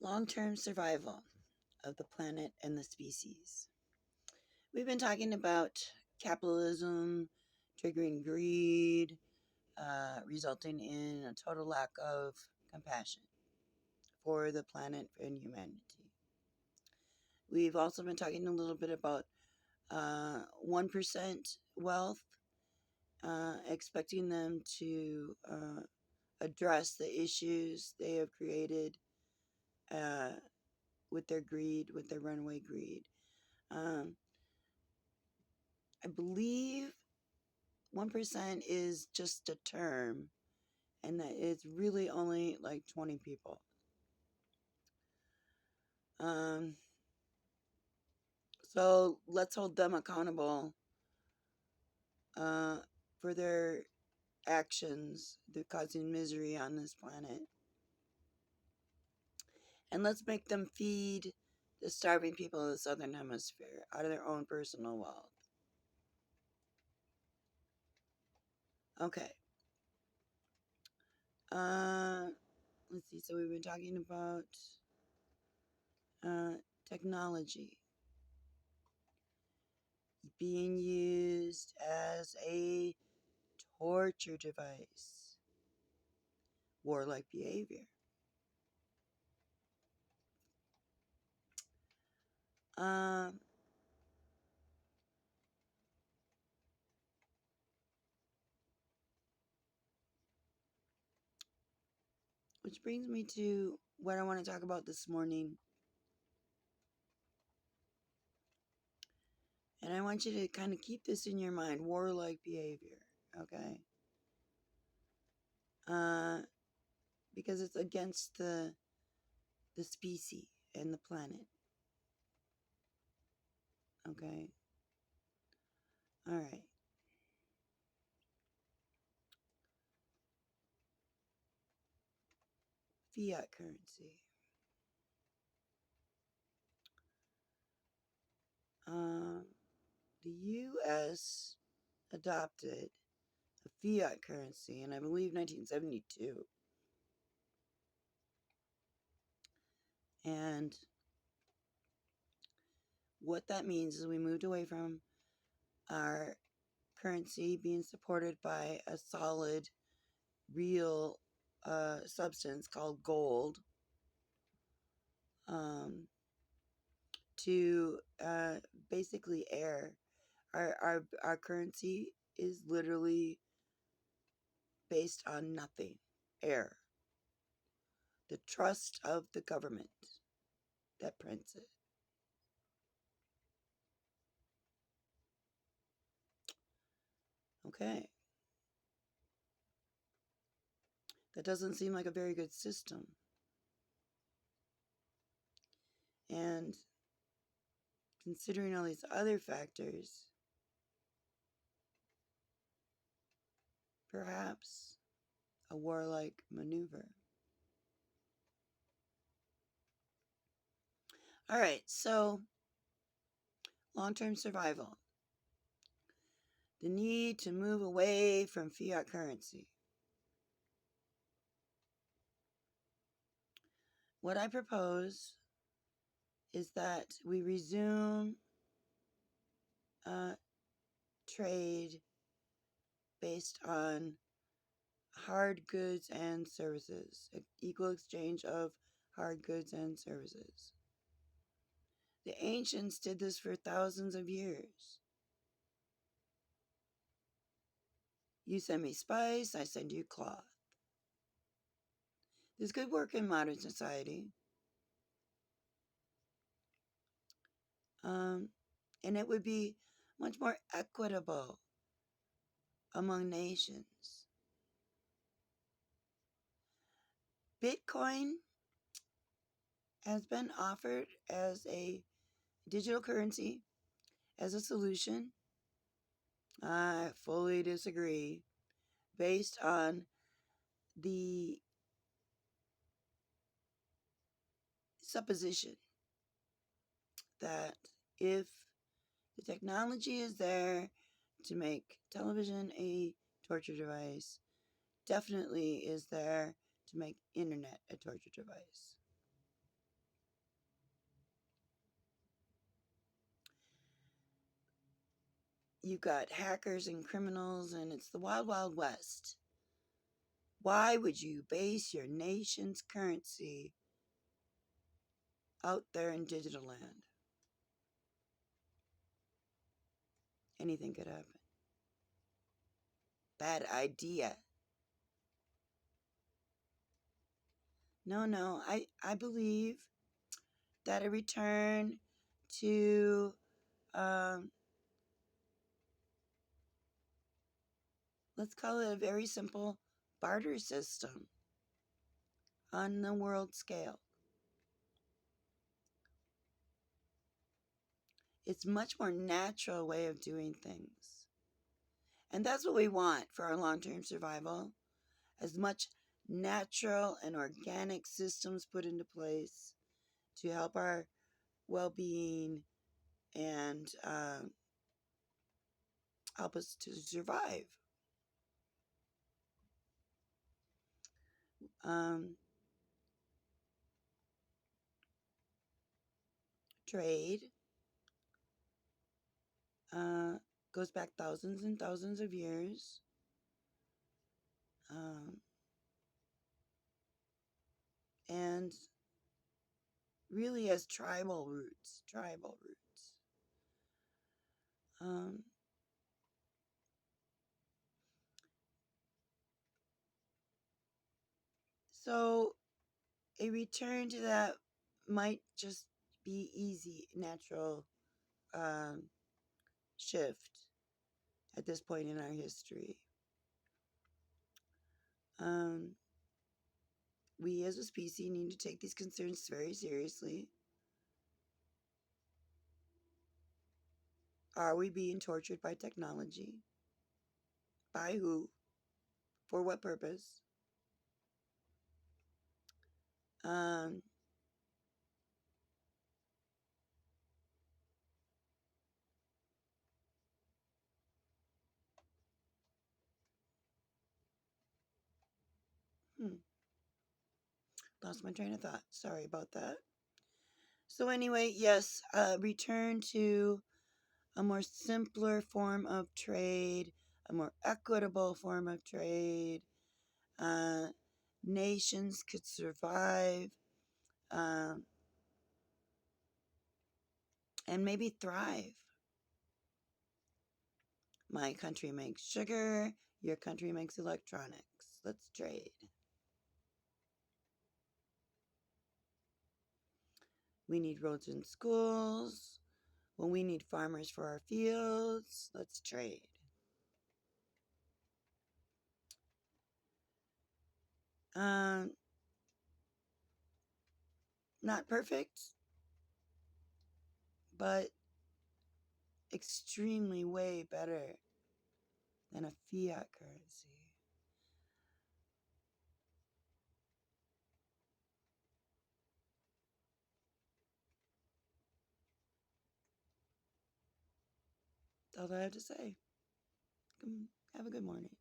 Long-term survival of the planet and the species. We've been talking about capitalism triggering greed, resulting in a total lack of compassion for the planet and humanity. We've also been talking a little bit about 1% wealth, expecting them to address the issues they have created uh, with their greed, with their runaway greed. Um, I believe 1% is just a term and that it's really only like 20 people. Um, so let's hold them accountable uh, for their actions that are causing misery on this planet. And let's make them feed the starving people of the Southern Hemisphere out of their own personal wealth. Okay. Let's see. So we've been talking about technology being used as a torture device, warlike behavior. Um, which brings me to what I want to talk about this morning. And I want you to kind of keep this in your mind, warlike behavior, okay? Because it's against the species and the planet, okay? All right. Fiat currency. Um, the U.S. adopted a fiat currency in, I believe, 1972. And what that means is we moved away from our currency being supported by a solid, real substance called gold um, to basically air. Our currency is literally based on nothing, air. The trust of the government that prints it. Okay. That doesn't seem like a very good system. And considering all these other factors, perhaps a warlike maneuver. All right, so long-term survival. The need to move away from fiat currency. What I propose is that we resume trade based on hard goods and services, equal exchange of hard goods and services. The ancients did this for thousands of years. You send me spice, I send you cloth. This could work in modern society. And it would be much more equitable among nations. Bitcoin has been offered as a digital currency as a solution. I fully disagree, based on the supposition that if the technology is there to make television a torture device, definitely is there to make internet a torture device. you've got hackers and criminals, and it's the wild, wild west. Why would you base your nation's currency out there in digital land? Anything could happen. Bad idea. No, I believe that a return to, let's call it a very simple barter system on the world scale. It's much more natural way of doing things. And that's what we want for our long-term survival. As much natural and organic systems put into place to help our well-being and help us to survive. Trade goes back thousands and thousands of years. And really has tribal roots. So a return to that might just be easy, natural shift at this point in our history. We as a species need to take these concerns very seriously. Are we being tortured by technology? By who? For what purpose? Um, hmm, Lost my train of thought. Sorry about that. So anyway, yes, return to a more simpler form of trade, a more equitable form of trade. Nations could survive and maybe thrive. My country makes sugar, your country makes electronics. Let's trade. We need roads and schools. Well, we need farmers for our fields. Let's trade. Not perfect, but extremely way better than a fiat currency. That's all I have to say. Have a good morning.